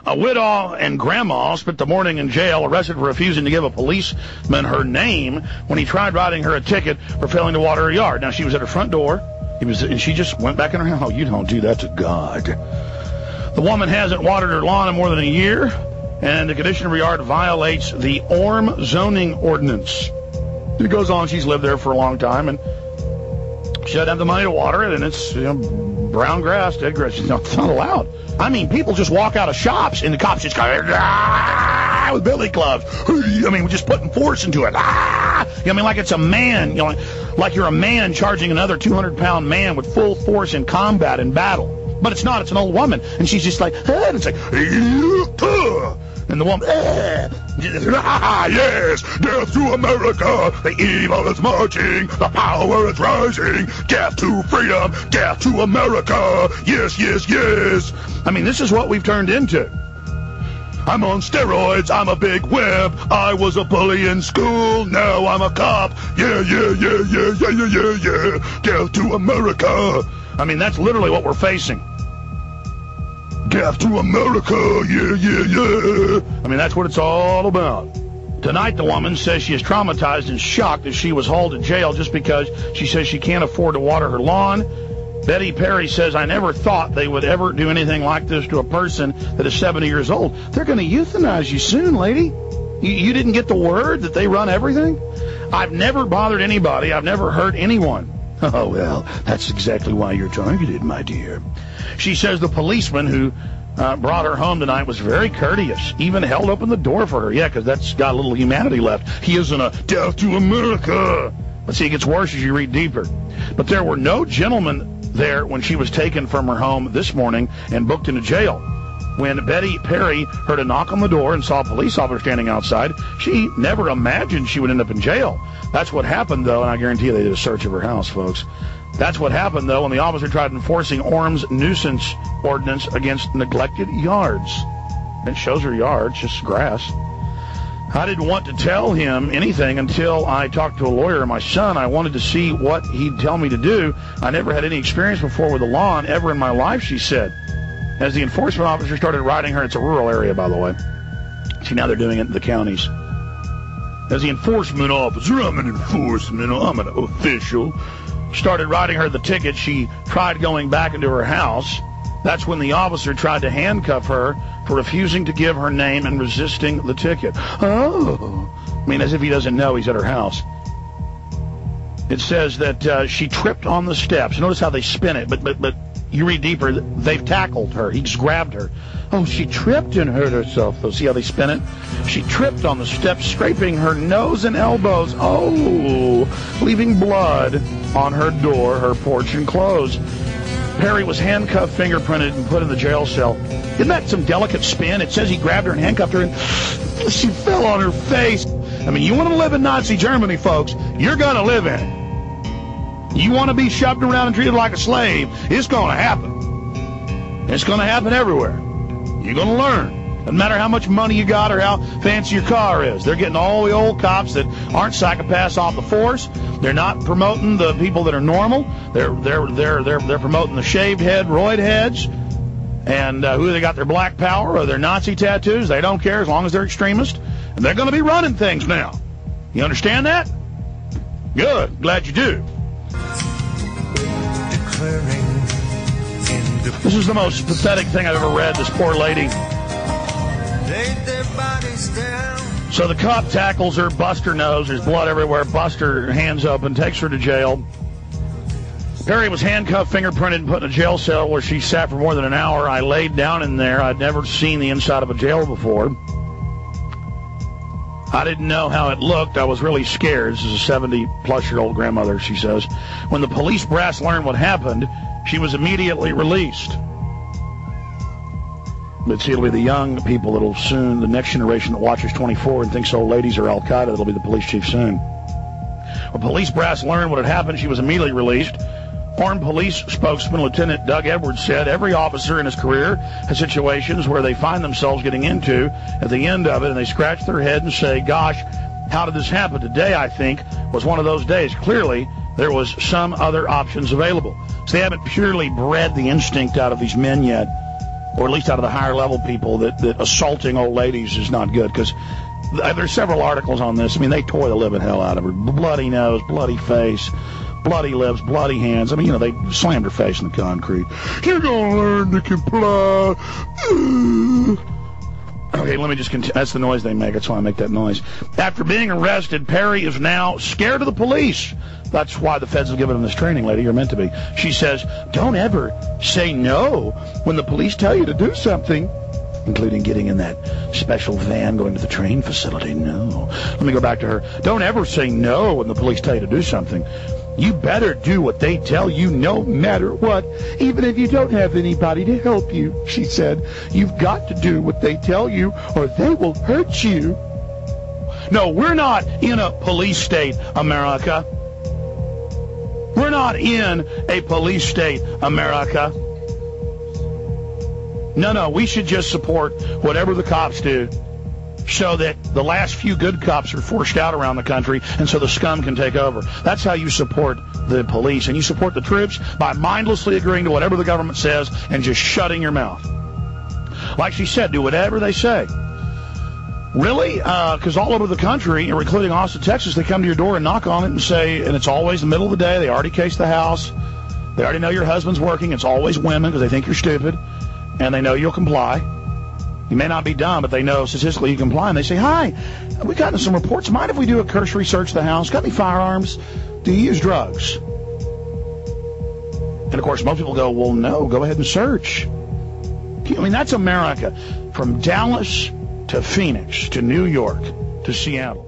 A widow and grandma spent the morning in jail, arrested for refusing to give a policeman her name when he tried writing her a ticket for failing to water her yard. Now, she was at her front door, and she just went back in her house. Oh, you don't do that to God. The woman hasn't watered her lawn in more than a year, and the condition of her yard violates the ORM zoning ordinance. It goes on, she's lived there for a long time, and she doesn't have the money to water it, and it's brown grass, dead grass. It's not allowed. I mean, people just walk out of shops, and the cops just go, with billy clubs. I mean, we're just putting force into it. I mean, like it's a man, like you're a man charging another 200-pound man with full force in combat and battle. But it's not. It's an old woman, and she's just like, and it's like, and the woman, yes, death to America, the evil is marching, the power is rising, death to freedom, death to America, yes, yes, yes. I mean, this is what we've turned into. I'm on steroids, I'm a big wimp, I was a bully in school, now I'm a cop, yeah, yeah, yeah, yeah, yeah, yeah, yeah, yeah, death to America. I mean, that's literally what we're facing. Death to America, yeah, yeah, yeah. I mean, that's what it's all about. Tonight, the woman says she is traumatized and shocked that she was hauled to jail just because she says she can't afford to water her lawn. Betty Perry says, I never thought they would ever do anything like this to a person that is 70 years old. They're going to euthanize you soon, lady. You didn't get the word that they run everything? I've never bothered anybody. I've never hurt anyone. Oh, well, that's exactly why you're targeted, my dear. She says the policeman who brought her home tonight was very courteous, even held open the door for her. Yeah, because that's got a little humanity left. He isn't a death to America. But see, it gets worse as you read deeper. But there were no gentlemen there when she was taken from her home this morning and booked into jail. When Betty Perry heard a knock on the door and saw a police officer standing outside, she never imagined she would end up in jail. That's what happened, though, and I guarantee you they did a search of her house, folks. That's what happened, though, when the officer tried enforcing ORM's nuisance ordinance against neglected yards. It shows her yard, it's just grass. I didn't want to tell him anything until I talked to a lawyer and my son. I wanted to see what he'd tell me to do. I never had any experience before with the lawn ever in my life, she said. As the enforcement officer started writing her, it's a rural area, by the way. See, now they're doing it in the counties. As the enforcement officer, I'm an official, started writing her the ticket, she tried going back into her house. That's when the officer tried to handcuff her for refusing to give her name and resisting the ticket. Oh, I mean, as if he doesn't know he's at her house. It says that she tripped on the steps. Notice how they spin it, but you read deeper, they've tackled her. He just grabbed her. Oh, she tripped and hurt herself, though. See how they spin it? She tripped on the steps, scraping her nose and elbows. Oh, leaving blood on her door, her porch, and clothes. Perry was handcuffed, fingerprinted, and put in the jail cell. Isn't that some delicate spin? It says he grabbed her and handcuffed her, and she fell on her face. I mean, you want to live in Nazi Germany, folks, you're going to live in it. You want to be shoved around and treated like a slave, it's going to happen. It's going to happen everywhere. You're going to learn. Doesn't matter how much money you got or how fancy your car is. They're getting all the old cops that aren't psychopaths off the force. They're not promoting the people that are normal. They're promoting the shaved head, roid heads, and who they got their black power or their Nazi tattoos. They don't care as long as they're extremists. And they're going to be running things now. You understand that? Good. Glad you do. This is the most pathetic thing I've ever read, this poor lady. So the cop tackles her, busts her nose, there's blood everywhere, busts her hands open, takes her to jail. Perry was handcuffed, fingerprinted, and put in a jail cell where she sat for more than an hour. I laid down in there. I'd never seen the inside of a jail before. I didn't know how it looked. I was really scared. This is a 70-plus-year-old grandmother, she says. When the police brass learned what happened, she was immediately released. But see, it'll be the young people that'll soon, the next generation that watches 24 and thinks old ladies are Al-Qaeda, that'll be the police chief soon. When police brass learned what had happened, she was immediately released. Horn Police spokesman Lieutenant Doug Edwards said every officer in his career has situations where they find themselves getting into at the end of it, and they scratch their head and say, gosh, how did this happen? Today, I think, was one of those days. Clearly, there was some other options available. So they haven't purely bred the instinct out of these men yet. or at least out of the higher level people, that assaulting old ladies is not good, because there's several articles on this. I mean, they tore the living hell out of her. Bloody nose, bloody face, bloody lips, bloody hands. I mean, you know, they slammed her face in the concrete. You're going to learn to comply. Okay, let me just continue. That's the noise they make. That's why I make that noise. After being arrested, Perry is now scared of the police. That's why the feds have given him this training, lady. You're meant to be. She says, don't ever say no when the police tell you to do something, including getting in that special van going to the train facility. No. Let me go back to her. Don't ever say no when the police tell you to do something. You better do what they tell you no matter what, even if you don't have anybody to help you, she said. You've got to do what they tell you or they will hurt you. No, we're not in a police state, America. We're not in a police state, America. No, we should just support whatever the cops do, so that the last few good cops are forced out around the country, and so the scum can take over. That's how you support the police, and you support the troops by mindlessly agreeing to whatever the government says and just shutting your mouth. Like she said, do whatever they say. Really? Because all over the country, including Austin, Texas, they come to your door and knock on it and say, and it's always the middle of the day, they already cased the house, they already know your husband's working, it's always women because they think you're stupid, and they know you'll comply. You may not be dumb, but they know statistically you comply, and they say, hi, we got some reports. Mind if we do a cursory search of the house? Got any firearms? Do you use drugs? And, of course, most people go, well, no, go ahead and search. I mean, that's America. From Dallas to Phoenix to New York to Seattle.